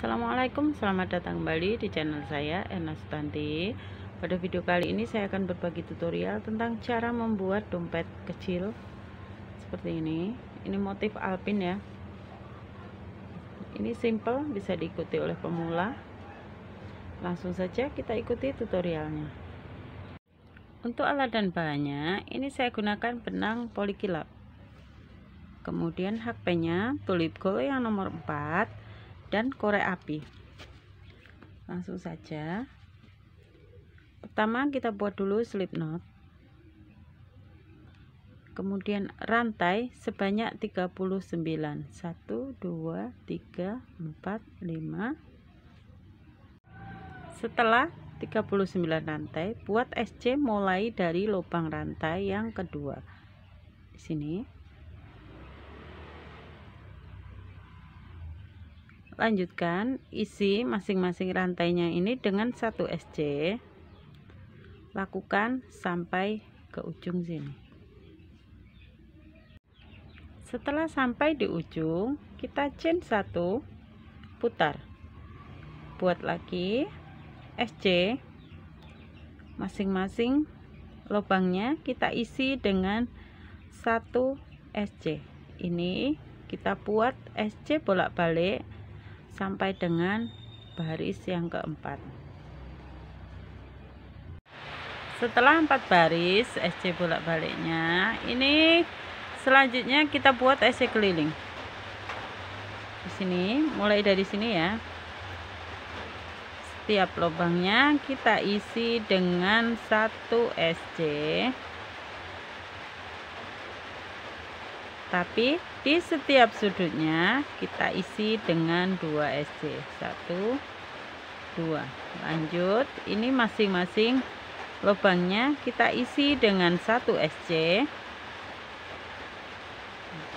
Assalamualaikum, selamat datang kembali di channel saya, Erna Sutanti. Pada video kali ini saya akan berbagi tutorial tentang cara membuat dompet kecil seperti ini. Ini motif alpin ya. Ini simple, bisa diikuti oleh pemula. Langsung saja kita ikuti tutorialnya. Untuk alat dan bahannya, ini saya gunakan benang polikilap. Kemudian hakpennya tulip gold yang nomor 4 dan korek api. Langsung saja. Pertama kita buat dulu slip knot. Kemudian rantai sebanyak 39. 1 2 3 4 5. Setelah 39 rantai, buat SC mulai dari lubang rantai yang kedua. Di sini. Lanjutkan isi masing-masing rantainya ini dengan 1 SC. Lakukan sampai ke ujung sini. Setelah sampai di ujung, kita chain 1, putar. Buat lagi SC. Masing-masing lubangnya kita isi dengan 1 SC. Ini kita buat SC bolak-balik sampai dengan baris yang keempat. Setelah 4 baris SC bolak-baliknya, ini selanjutnya kita buat SC keliling. Di sini, mulai dari sini ya. Setiap lubangnya kita isi dengan 1 SC. Tapi di setiap sudutnya kita isi dengan 2 SC. 1 2. Lanjut, ini masing-masing lubangnya kita isi dengan 1 SC.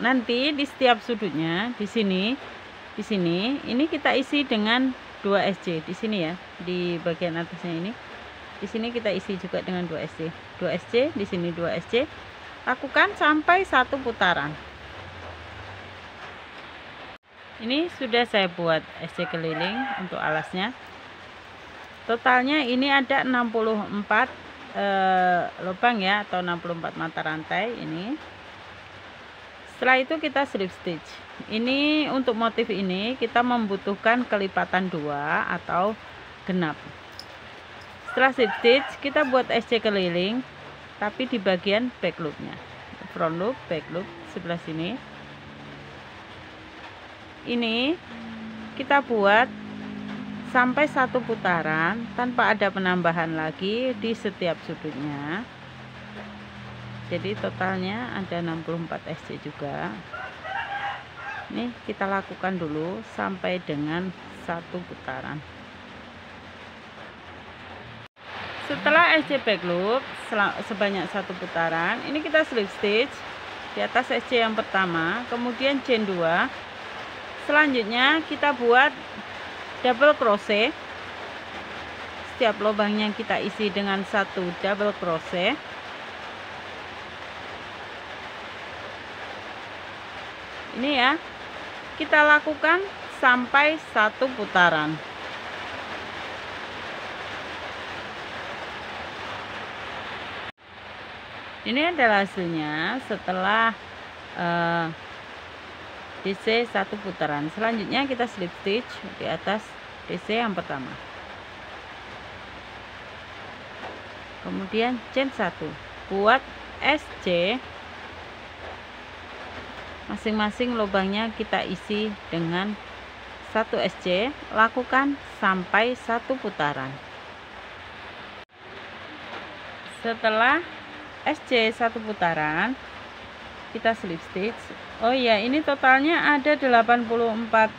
Nanti di setiap sudutnya di sini ini kita isi dengan 2 SC di sini ya, di bagian atasnya ini. Di sini kita isi juga dengan 2 SC. 2 SC, di sini 2 SC. Lakukan sampai 1 putaran. Ini sudah saya buat SC keliling untuk alasnya. Totalnya ini ada 64 lubang ya, atau 64 mata rantai ini. Setelah itu kita slip stitch. Ini untuk motif ini kita membutuhkan kelipatan 2 atau genap. Setelah slip stitch kita buat SC keliling, tapi di bagian back loopnya, front loop, back loop sebelah sini. Ini kita buat sampai 1 putaran tanpa ada penambahan lagi di setiap sudutnya. Jadi totalnya ada 64 SC juga. Nih kita lakukan dulu sampai dengan 1 putaran. Setelah SC back loop sebanyak 1 putaran, ini kita slip stitch di atas SC yang pertama, kemudian chain 2. Selanjutnya kita buat double crochet. Setiap lubangnya kita isi dengan 1 double crochet. Ini ya, kita lakukan sampai 1 putaran. Ini adalah hasilnya setelah DC 1 putaran. Selanjutnya kita slip stitch di atas DC yang pertama. Kemudian chain 1. Buat SC. Masing-masing lubangnya kita isi dengan 1 SC. Lakukan sampai 1 putaran. Setelah SC 1 putaran, kita slip stitch. Oh iya, ini totalnya ada 84.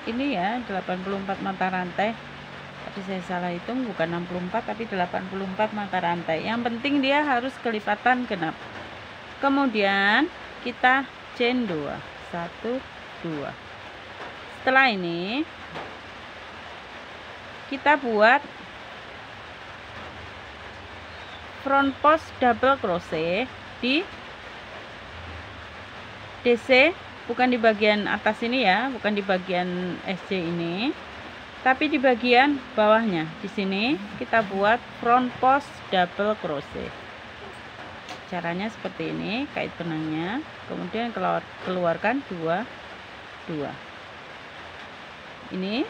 Ini ya, 84 mata rantai. Tadi saya salah hitung, bukan 64 tapi 84 mata rantai. Yang penting dia harus kelipatan genap. Kemudian kita chain 2. 1 2. Setelah ini kita buat front post double crochet di DC bukan di bagian atas ini ya, bukan di bagian SC ini, tapi di bagian bawahnya. Di sini kita buat front post double crochet. Caranya seperti ini, kait benangnya, kemudian keluarkan dua. Ini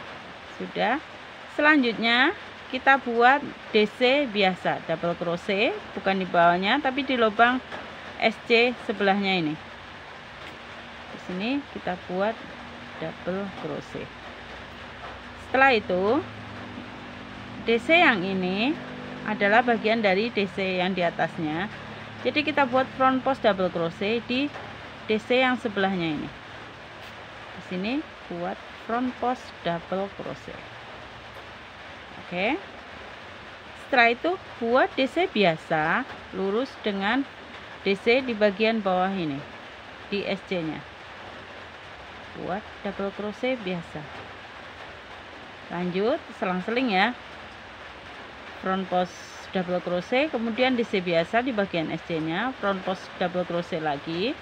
sudah. Selanjutnya kita buat DC biasa, double crochet, bukan di bawahnya tapi di lubang SC sebelahnya ini. Di sini kita buat double crochet. Setelah itu DC yang ini adalah bagian dari DC yang di atasnya. Jadi kita buat front post double crochet di DC yang sebelahnya ini. Di sini buat front post double crochet. Oke. Setelah itu buat DC biasa lurus dengan DC di bagian bawah ini, di SC-nya. Buat double crochet biasa. Lanjut selang-seling ya. Front post double crochet, kemudian DC biasa di bagian SC-nya, front post double crochet lagi.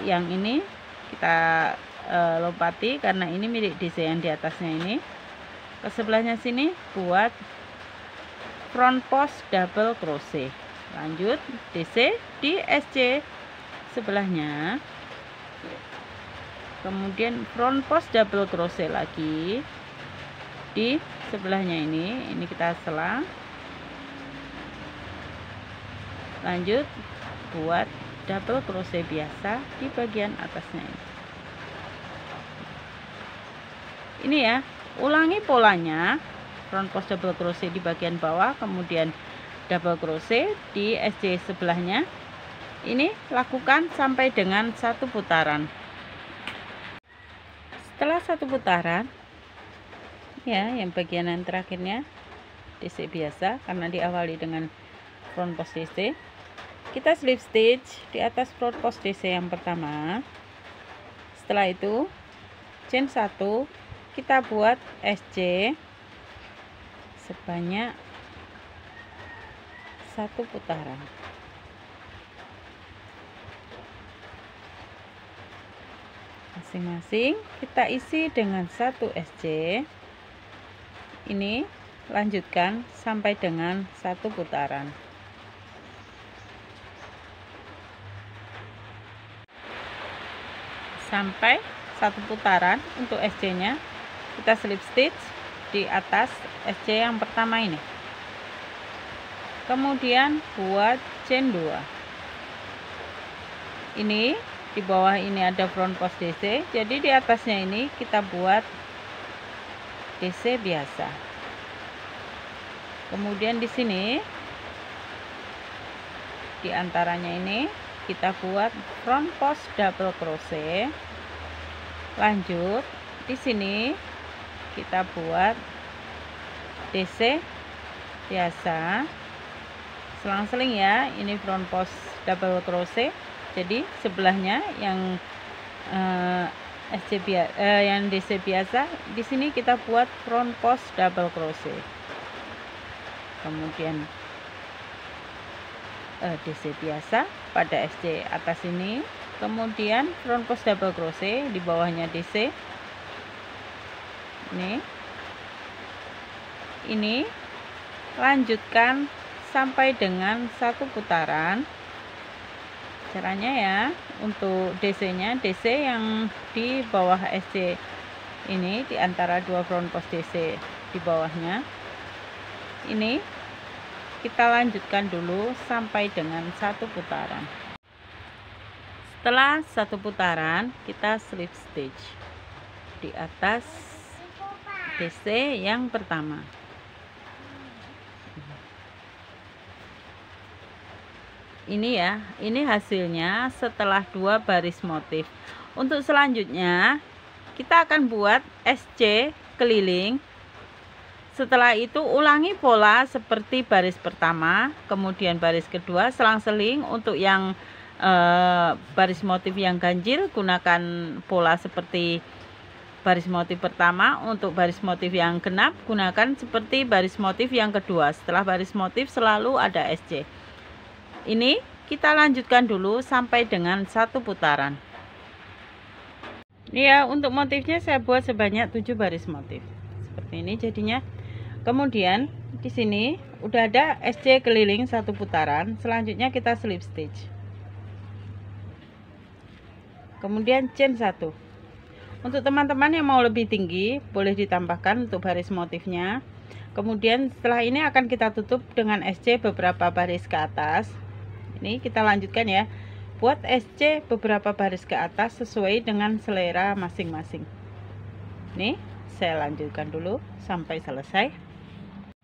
Yang ini kita lompati karena ini milik DC yang di atasnya ini. Ke sebelahnya sini buat front post double crochet. Lanjut DC di SC sebelahnya, kemudian front post double crochet lagi di sebelahnya ini kita selang. Lanjut buat double crochet biasa di bagian atasnya ini ya. Ulangi polanya, front post double crochet di bagian bawah, kemudian double crochet di SC sebelahnya. Ini lakukan sampai dengan 1 putaran. Setelah 1 putaran ya, yang bagian yang terakhirnya DC biasa karena diawali dengan front post DC. Kita slip stitch di atas front post DC yang pertama. Setelah itu chain 1, kita buat SC sebanyak 1 putaran. Masing-masing kita isi dengan 1 SC. Ini lanjutkan sampai dengan 1 putaran. Sampai 1 putaran untuk SC-nya, kita slip stitch di atas SC yang pertama ini. Kemudian buat chain 2. Ini di bawah ini ada front post DC, jadi di atasnya ini kita buat DC biasa. Kemudian di sini di antaranya ini kita buat front post double crochet. Lanjut di sini kita buat DC biasa, selang-seling ya. Ini front post double crochet, jadi sebelahnya yang yang DC biasa, di sini kita buat front post double crochet. Kemudian DC biasa pada SC atas ini, kemudian front post double crochet di bawahnya DC. Ini lanjutkan sampai dengan 1 putaran. Caranya ya, untuk DC-nya, DC yang di bawah SC ini, di antara 2 front post DC di bawahnya ini, kita lanjutkan dulu sampai dengan 1 putaran. Setelah 1 putaran, kita slip stitch di atas DC yang pertama. Ini ya, ini hasilnya setelah 2 baris motif. Untuk selanjutnya kita akan buat SC keliling. Setelah itu ulangi pola seperti baris pertama, kemudian baris kedua, selang-seling. Untuk yang baris motif yang ganjil, gunakan pola seperti baris motif pertama. Untuk baris motif yang genap, gunakan seperti baris motif yang kedua. Setelah baris motif selalu ada SC. Ini kita lanjutkan dulu sampai dengan 1 putaran. Ini ya, untuk motifnya saya buat sebanyak 7 baris motif seperti ini jadinya. Kemudian di sini udah ada SC keliling 1 putaran, selanjutnya kita slip stitch, kemudian chain 1. Untuk teman-teman yang mau lebih tinggi boleh ditambahkan untuk baris motifnya. Kemudian setelah ini akan kita tutup dengan SC beberapa baris ke atas. Ini kita lanjutkan ya, buat SC beberapa baris ke atas sesuai dengan selera masing-masing. Nih saya lanjutkan dulu sampai selesai.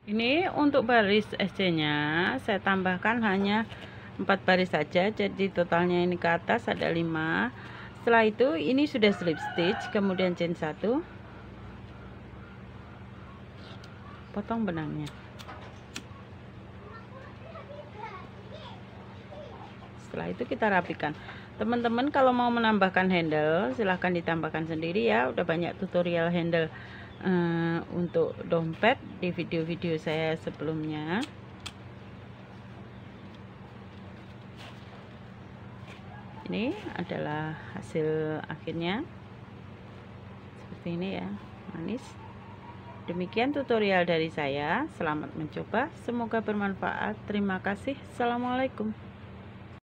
Ini untuk baris SC nya saya tambahkan hanya 4 baris saja, jadi totalnya ini ke atas ada 5. Setelah itu ini sudah slip stitch, kemudian chain 1, potong benangnya. Setelah itu kita rapikan. Teman-teman kalau mau menambahkan handle silahkan ditambahkan sendiri ya, udah banyak tutorial handle untuk dompet di video-video saya sebelumnya. Ini adalah hasil akhirnya seperti ini ya, manis. Demikian tutorial dari saya, selamat mencoba, semoga bermanfaat. Terima kasih. Assalamualaikum.